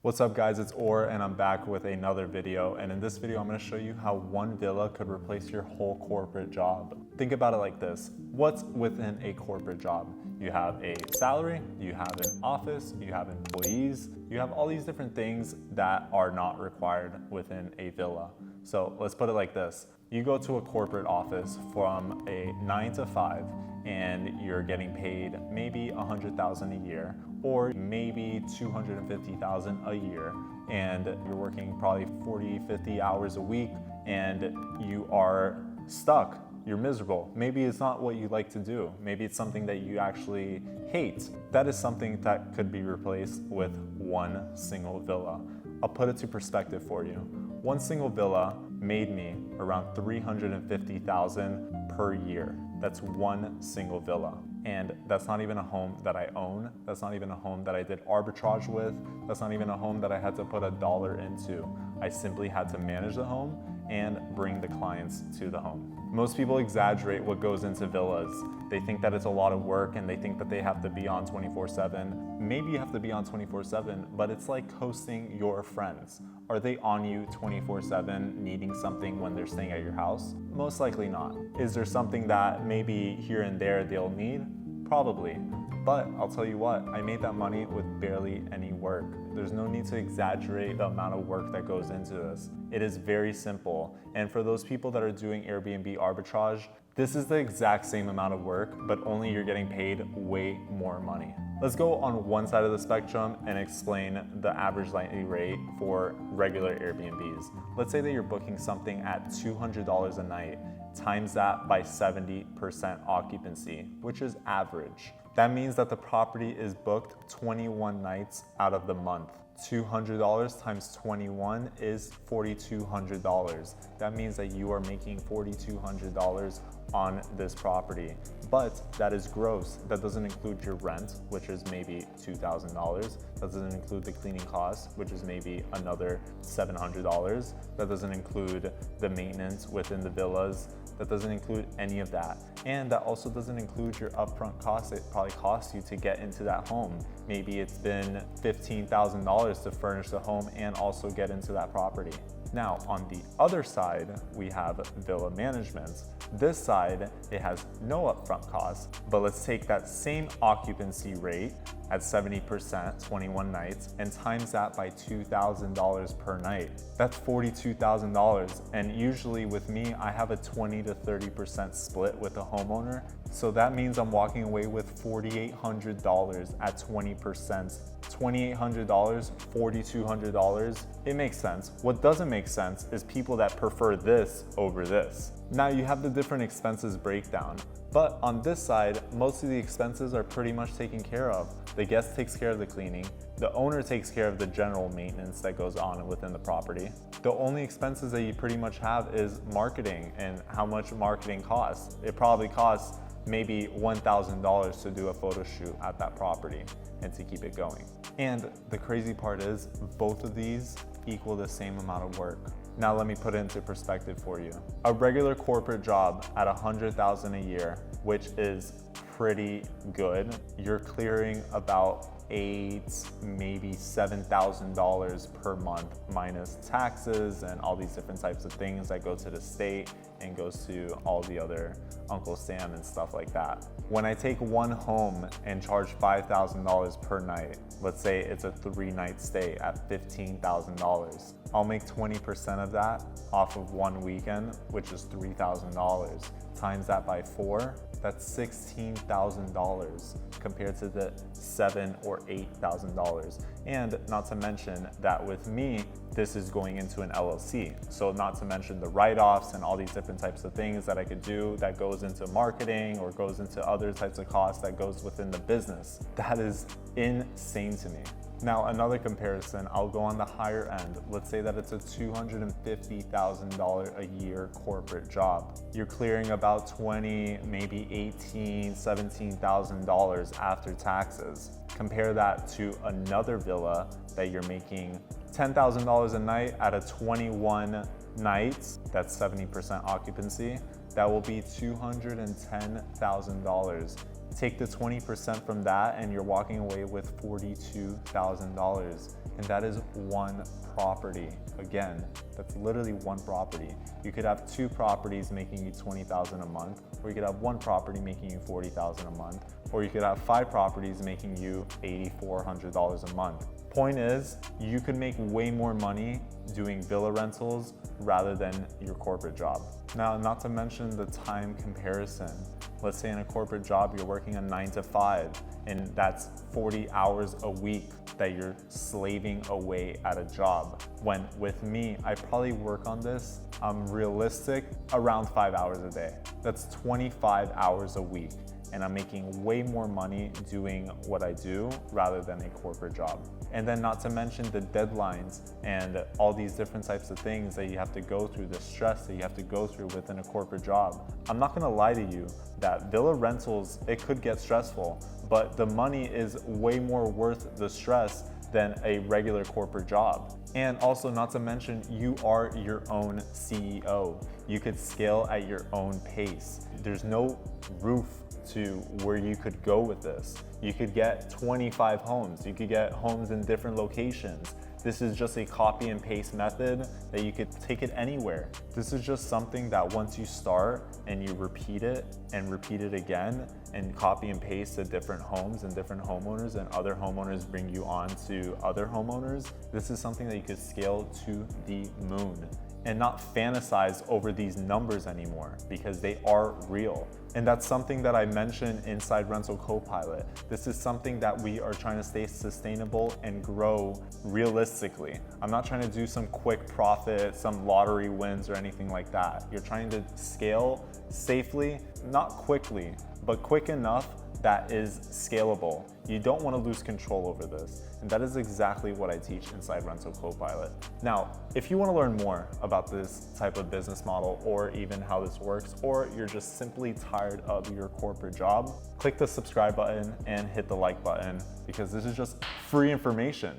What's up guys, it's Or and I'm back with another video, and in this video I'm going to show you how one villa could replace your whole corporate job. Think about it like this. What's within a corporate job? You have a salary, you have an office, you have employees, you have all these different things that are not required within a villa. So let's put it like this. You go to a corporate office from a 9 to 5 and you're getting paid maybe $100,000 a year or maybe $250,000 a year, and you're working probably 40-50 hours a week and you are stuck. You're miserable. Maybe it's not what you like to do. Maybe it's something that you actually hate. That is something that could be replaced with one single villa. I'll put it to perspective for you. One single villa made me around $350,000 per year. That's one single villa. And that's not even a home that I own. That's not even a home that I did arbitrage with. That's not even a home that I had to put $1 into. I simply had to manage the home and bring the clients to the home. Most people exaggerate what goes into villas. They think that it's a lot of work and they think that they have to be on 24/7. Maybe you have to be on 24/7, but it's like hosting your friends. Are they on you 24/7 needing something when they're staying at your house? Most likely not. Is there something that maybe here and there they'll need? Probably. But I'll tell you what, I made that money with barely any work. There's no need to exaggerate the amount of work that goes into this. It is very simple. And for those people that are doing Airbnb arbitrage, this is the exact same amount of work, but only you're getting paid way more money. Let's go on one side of the spectrum and explain the average nightly rate for regular Airbnbs. Let's say that you're booking something at $200 a night, times that by 70% occupancy, which is average. That means that the property is booked 21 nights out of the month. $200 times 21 is $4,200. That means that you are making $4,200 on this property. But that is gross. That doesn't include your rent, which is maybe $2,000. That doesn't include the cleaning costs, which is maybe another $700. That doesn't include the maintenance within the villas. That doesn't include any of that. And that also doesn't include your upfront costs it probably costs you to get into that home. Maybe it's been $15,000 to furnish the home and also get into that property. Now, on the other side, we have villa management. This side, it has no upfront costs, but let's take that same occupancy rate at 70%, 21 nights, and times that by $2,000 per night. That's $42,000. And usually with me, I have a 20 to 30% split with the homeowner. So that means I'm walking away with $4,800 at 20%. $2,800, $4,200, it makes sense. What doesn't make sense is people that prefer this over this. Now you have the different expenses breakdown, but on this side, most of the expenses are pretty much taken care of. The guest takes care of the cleaning, the owner takes care of the general maintenance that goes on within the property. The only expenses that you pretty much have is marketing and how much marketing costs. It probably costs maybe $1,000 to do a photo shoot at that property and to keep it going. And the crazy part is both of these equal the same amount of work. Now let me put it into perspective for you. A regular corporate job at $100,000 a year, which is pretty good, you're clearing about maybe $7,000 per month minus taxes and all these different types of things that go to the state and goes to all the other Uncle Sam and stuff like that. When I take one home and charge $5,000 per night, let's say it's a 3-night stay at $15,000, I'll make 20% of that off of one weekend, which is $3,000. Times that by 4, that's $16,000 compared to the $7,000 or $8,000. And not to mention that with me, this is going into an LLC. So not to mention the write-offs and all these different types of things that I could do that goes into marketing or goes into other types of costs that goes within the business. That is insane to me. Now, another comparison, I'll go on the higher end. Let's say that it's a $250,000 a year corporate job. You're clearing about $20,000, maybe $18,000, $17,000 after taxes. Compare that to another villa that you're making $10,000 a night at a 21 nights, that's 70% occupancy. That will be $210,000 Take the 20% from that and you're walking away with $42,000. And that is one property. Again, that's literally one property. You could have 2 properties making you $20,000 a month, or you could have 1 property making you $40,000 a month, or you could have 5 properties making you $8,400 a month. Point is, you could make way more money doing villa rentals rather than your corporate job. Now, not to mention the time comparison. Let's say in a corporate job, you're working a 9 to 5, and that's 40 hours a week that you're slaving away at a job. When with me, I probably work on this, I'm realistic, around 5 hours a day. That's 25 hours a week. And I'm making way more money doing what I do rather than a corporate job. And then not to mention the deadlines and all these different types of things that you have to go through, the stress that you have to go through within a corporate job. I'm not gonna lie to you that villa rentals, it could get stressful, but the money is way more worth the stress than a regular corporate job. And also not to mention, you are your own CEO. You could scale at your own pace. There's no roof to where you could go with this. You could get 25 homes. You could get homes in different locations. This is just a copy and paste method that you could take it anywhere. This is just something that once you start and you repeat it and repeat it again and copy and paste to different homes and different homeowners, and other homeowners bring you on to other homeowners, this is something that you could scale to the moon and not fantasize over these numbers anymore, because they are real. And that's something that I mentioned inside Rental Copilot. This is something that we are trying to stay sustainable and grow realistically. I'm not trying to do some quick profit, some lottery wins or anything like that. You're trying to scale safely, not quickly, but quick enough that is scalable. You don't want to lose control over this. And that is exactly what I teach inside Rental Copilot. Now, if you want to learn more about this type of business model, or even how this works, or you're just simply tired of your corporate job, click the subscribe button and hit the like button, because this is just free information.